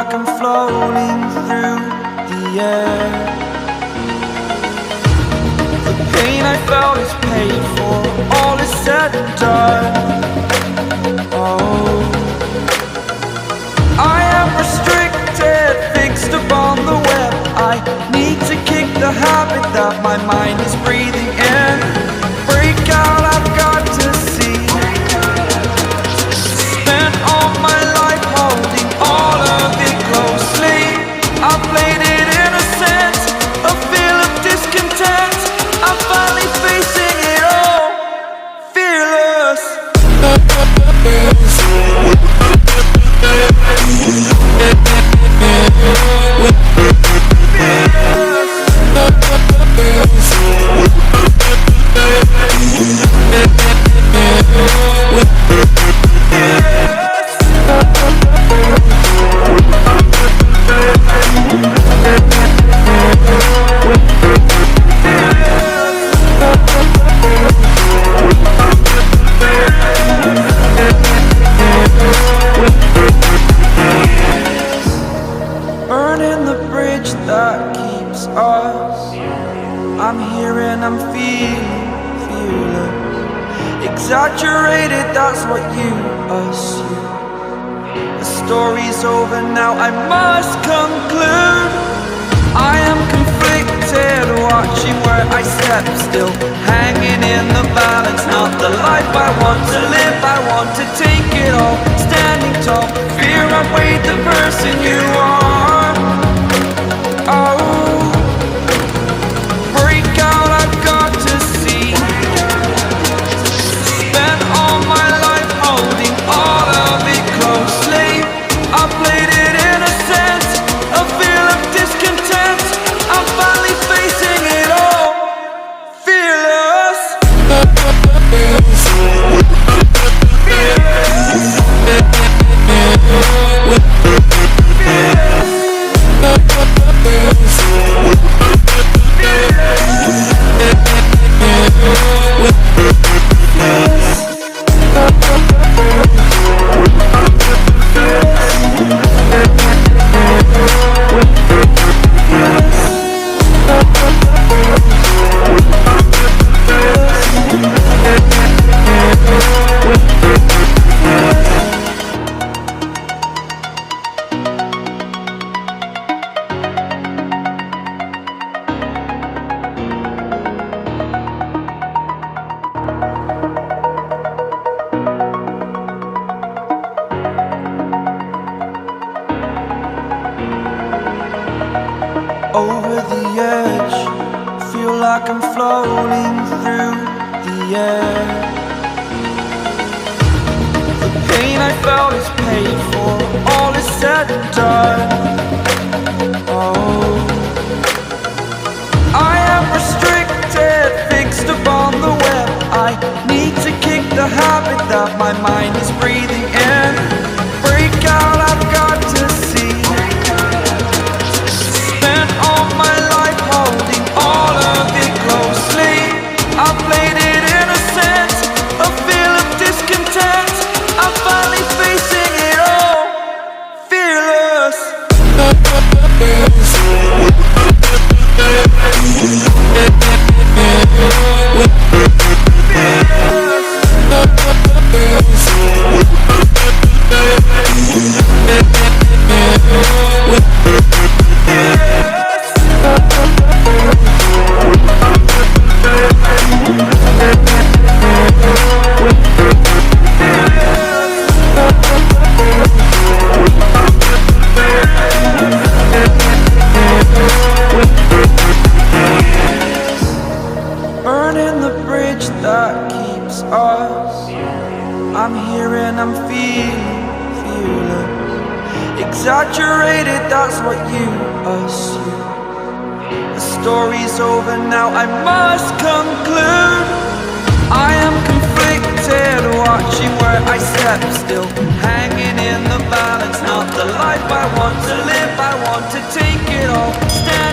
like I'm floating through the air. The pain I felt is paid for, all is said and done. Oh, I am restricted, fixed upon the web. I need to kick the habit that my mind is breathing in. Break out, I've got to see. Spent all my life holding all of it closely. I played it innocent, a feel of discontent. I'm finally facing it all, fearless. Burning the bridge that keeps us. I'm here and I'm feeling fearless. Exaggerated, that's what you assume. The story's over now, I must conclude. I am conflicted, watching where I step still, hanging in the balance. Not the life I want to live, I want to take it all. Standing tall, fear outweighed the person you are. Oh, break out, I've got to see. Spent all my life holding all of it closely. I played it innocent, a feel of discontent. I'm finally facing it all, fearless. Over the edge, feel like I'm floating through the air. The pain I felt is paid for, all is said and done. Oh, I am restricted, fixed upon the web. I need to kick the habit that my mind is breathing in. Break out, I've got to see. Spent all my life holding all of it closely. I played it innocent, a feel of discontent. I'm finally facing it all, fearless. Burning the bridge that keeps us. I'm here and I'm feeling fearless. Exaggerated, that's what you assume. The story's over now, I must conclude. I am conflicted, watching where I step still, hanging in the balance. Not the life I want to live, I want to take it all. Stand